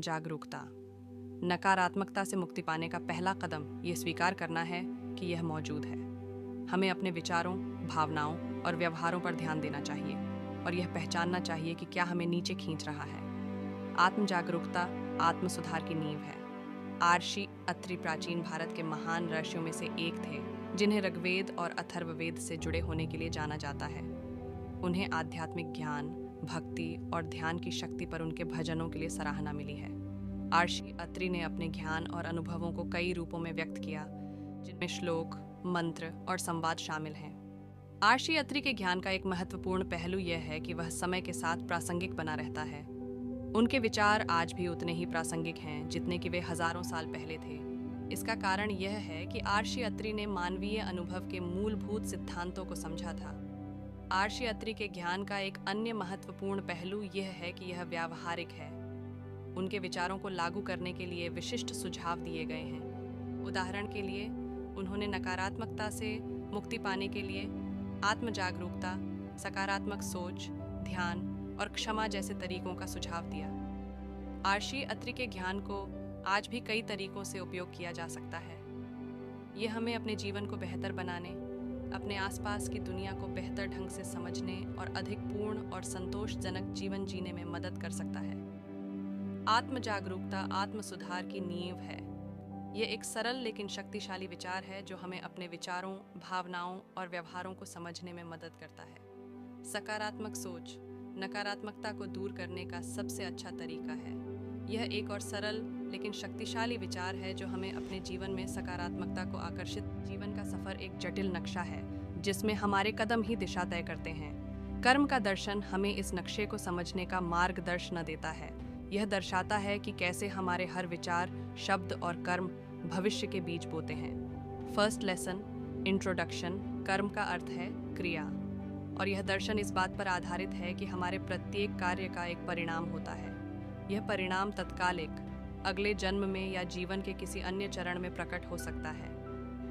जागरूकता। नकारात्मकता से मुक्ति पाने का पहला कदम ये स्वीकार करना है कि यह मौजूद है। हमें अपने विचारों, भावनाओं और व्यवहारों पर ध्यान देना चाहिए और यह पहचानना चाहिए कि क्या हमें नीचे खींच रहा है। आत्म जागरूकता आत्म सुधार की नींव है। आर्षि अत्रि प्राचीन भारत के महान ऋषियों में से एक थे, जिन्हें ऋग्वेद और अथर्ववेद से जुड़े होने के लिए जाना जाता है। उन्हें आध्यात्मिक ज्ञान, भक्ति और ध्यान की शक्ति पर उनके भजनों के लिए सराहना मिली है। आर्षि अत्रि ने अपने ज्ञान और अनुभवों को कई रूपों में व्यक्त किया, जिनमें श्लोक, मंत्र और संवाद शामिल हैं। आर्षि अत्रि के ज्ञान का एक महत्वपूर्ण पहलू यह है कि वह समय के साथ प्रासंगिक बना रहता है। उनके विचार आज भी उतने ही प्रासंगिक हैं जितने कि वे हजारों साल पहले थे। इसका कारण यह है कि आर्षि अत्रि ने मानवीय अनुभव के मूलभूत सिद्धांतों को समझा था। आर्षि अत्रि के ज्ञान का एक अन्य महत्वपूर्ण पहलू यह है कि यह व्यावहारिक है। उनके विचारों को लागू करने के लिए विशिष्ट सुझाव दिए गए हैं। उदाहरण के लिए, उन्होंने नकारात्मकता से मुक्ति पाने के लिए आत्म जागरूकता, सकारात्मक सोच, ध्यान और क्षमा जैसे तरीकों का सुझाव दिया। आर्षि अत्रि के ज्ञान को आज भी कई तरीकों से उपयोग किया जा सकता है। यह हमें अपने जीवन को बेहतर बनाने, अपने आसपास की दुनिया को बेहतर ढंग से समझने और अधिक पूर्ण और संतोषजनक जीवन जीने में मदद कर सकता है। आत्म जागरूकता आत्म सुधार की नींव है। यह एक सरल लेकिन शक्तिशाली विचार है जो हमें अपने विचारों, भावनाओं और व्यवहारों को समझने में मदद करता है। सकारात्मक सोच नकारात्मकता को दूर करने का सबसे अच्छा तरीका है। यह एक और सरल लेकिन शक्तिशाली विचार है जो हमें अपने जीवन में सकारात्मकता को आकर्षित। जीवन का सफर एक जटिल नक्शा है जिसमें हमारे कदम ही दिशा तय करते हैं। कर्म का दर्शन हमें इस नक्शे को समझने का मार्गदर्शन देता है। यह दर्शाता है कि कैसे हमारे हर विचार, शब्द और कर्म भविष्य के बीज बोते हैं। First lesson, introduction. कर्म का अर्थ है क्रिया, और यह दर्शन इस बात पर आधारित है कि हमारे प्रत्येक कार्य का एक परिणाम होता है। यह परिणाम तत्कालिक, अगले जन्म में या जीवन के किसी अन्य चरण में प्रकट हो सकता है।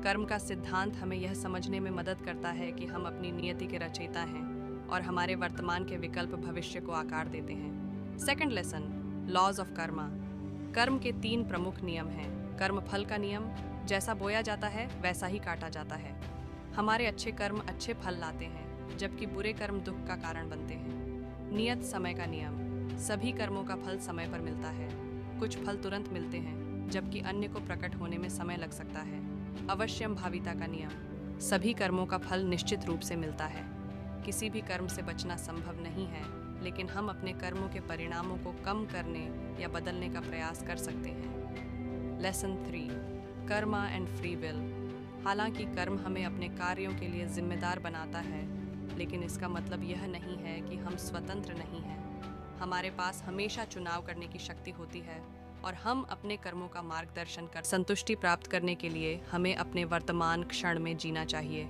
कर्म का सिद्धांत हमें यह समझने में मदद करता है कि हम अपनी नियति के रचयिता हैं और हमारे वर्तमान के विकल्प भविष्य को आकार देते हैं। Second lesson, laws of karma. कर्म के 3 प्रमुख नियम हैं। कर्म फल का नियम, जैसा बोया जाता है वैसा ही काटा जाता है। हमारे अच्छे कर्म अच्छे फल लाते हैं, जबकि बुरे कर्म दुख का कारण बनते हैं। नियत समय का नियम, सभी कर्मों का फल समय पर मिलता है। कुछ फल तुरंत मिलते हैं, जबकि अन्य को प्रकट होने में समय लग सकता है। अवश्यम भाविता का नियम, सभी कर्मों का फल निश्चित रूप से मिलता है। किसी भी कर्म से बचना संभव नहीं है, लेकिन हम अपने कर्मों के परिणामों को कम करने या बदलने का प्रयास कर सकते हैं। Lesson 3, Karma and free will. हालांकि कर्म हमें अपने कार्यों के लिए जिम्मेदार बनाता है, लेकिन इसका मतलब यह नहीं है कि हम स्वतंत्र नहीं हैं। हमारे पास हमेशा चुनाव करने की शक्ति होती है और हम अपने कर्मों का मार्गदर्शन कर संतुष्टि प्राप्त करने के लिए हमें अपने वर्तमान क्षण में जीना चाहिए।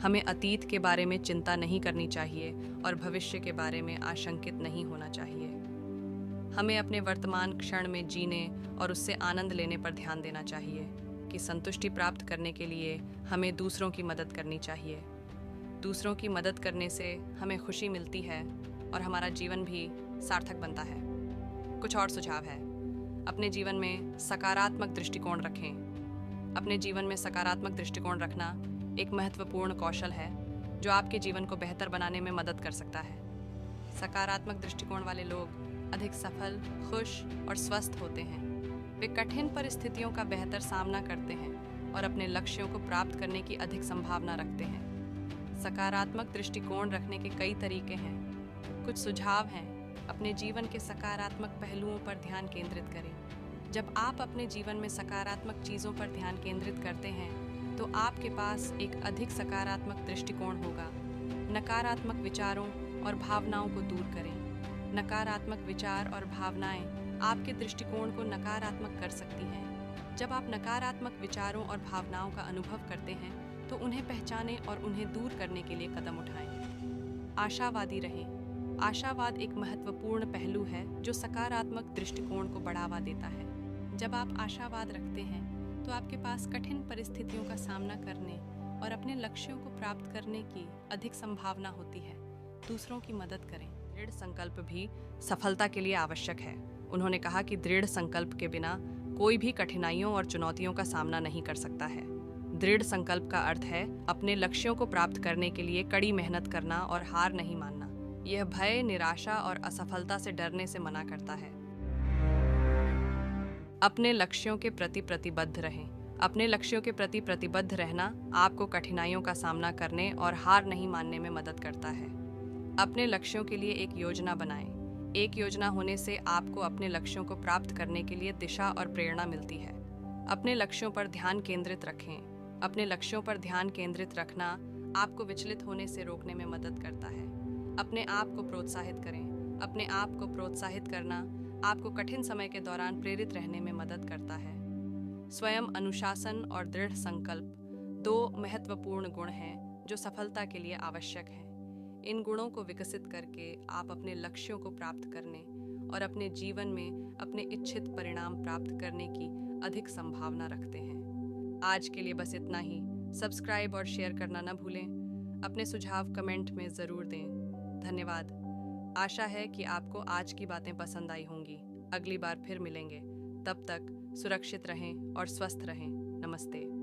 हमें अतीत के बारे में चिंता नहीं करनी चाहिए और भविष्य के बारे में आशंकित नहीं होना चाहिए। हमें अपने वर्तमान क्षण में जीने और उससे आनंद लेने पर ध्यान देना चाहिए कि संतुष्टि प्राप्त करने के लिए हमें दूसरों की मदद करनी चाहिए। दूसरों की मदद करने से हमें खुशी मिलती है और हमारा जीवन भी सार्थक बनता है। कुछ और सुझाव है। अपने जीवन में सकारात्मक दृष्टिकोण रखें। अपने जीवन में सकारात्मक दृष्टिकोण रखना एक महत्वपूर्ण कौशल है जो आपके जीवन को बेहतर बनाने में मदद कर सकता है। सकारात्मक दृष्टिकोण वाले लोग अधिक सफल, खुश और स्वस्थ होते हैं। वे कठिन परिस्थितियों का बेहतर सामना करते हैं और अपने लक्ष्यों को प्राप्त करने की अधिक संभावना रखते हैं। सकारात्मक दृष्टिकोण रखने के कई तरीके हैं। कुछ सुझाव हैं। अपने जीवन के सकारात्मक पहलुओं पर ध्यान केंद्रित करें। जब आप अपने जीवन में सकारात्मक चीज़ों पर ध्यान केंद्रित करते हैं तो आपके पास एक अधिक सकारात्मक दृष्टिकोण होगा। नकारात्मक विचारों और भावनाओं को दूर करें। नकारात्मक विचार और भावनाएं आपके दृष्टिकोण को नकारात्मक कर सकती हैं। जब आप नकारात्मक विचारों और भावनाओं का अनुभव करते हैं तो उन्हें पहचानें और उन्हें दूर करने के लिए कदम उठाएं। आशावादी रहें। आशावाद एक महत्वपूर्ण पहलू है जो सकारात्मक दृष्टिकोण को बढ़ावा देता है। जब आप आशावाद रखते हैं तो आपके पास कठिन परिस्थितियों का सामना करने और अपने लक्ष्यों को प्राप्त करने की अधिक संभावना होती है। दूसरों की मदद करें। दृढ़ संकल्प भी सफलता के लिए आवश्यक है। उन्होंने कहा कि दृढ़ संकल्प के बिना कोई भी कठिनाइयों और चुनौतियों का सामना नहीं कर सकता है। दृढ़ संकल्प का अर्थ है अपने लक्ष्यों को प्राप्त करने के लिए कड़ी मेहनत करना और हार नहीं मानना। यह भय, निराशा और असफलता से डरने से मना करता है। अपने लक्ष्यों के प्रति प्रतिबद्ध रहें। अपने लक्ष्यों के प्रति प्रतिबद्ध रहना आपको कठिनाइयों का सामना करने और हार नहीं मानने में मदद करता है। अपने लक्ष्यों के लिए एक योजना बनाएं। एक योजना होने से आपको अपने लक्ष्यों को प्राप्त करने के लिए दिशा और प्रेरणा मिलती है। अपने लक्ष्यों पर ध्यान केंद्रित रखें। अपने लक्ष्यों पर ध्यान केंद्रित रखना आपको विचलित होने से रोकने में मदद करता है। अपने आप को प्रोत्साहित करें। अपने आप को प्रोत्साहित करना आपको कठिन समय के दौरान प्रेरित रहने में मदद करता है। स्वयं अनुशासन और दृढ़ संकल्प 2 महत्वपूर्ण गुण हैं जो सफलता के लिए आवश्यक हैं। इन गुणों को विकसित करके आप अपने लक्ष्यों को प्राप्त करने और अपने जीवन में अपने इच्छित परिणाम प्राप्त करने की अधिक संभावना रखते हैं। आज के लिए बस इतना ही। सब्सक्राइब और शेयर करना न भूलें। अपने सुझाव कमेंट में ज़रूर दें। धन्यवाद। आशा है कि आपको आज की बातें पसंद आई होंगी। अगली बार फिर मिलेंगे। तब तक सुरक्षित रहें और स्वस्थ रहें। नमस्ते।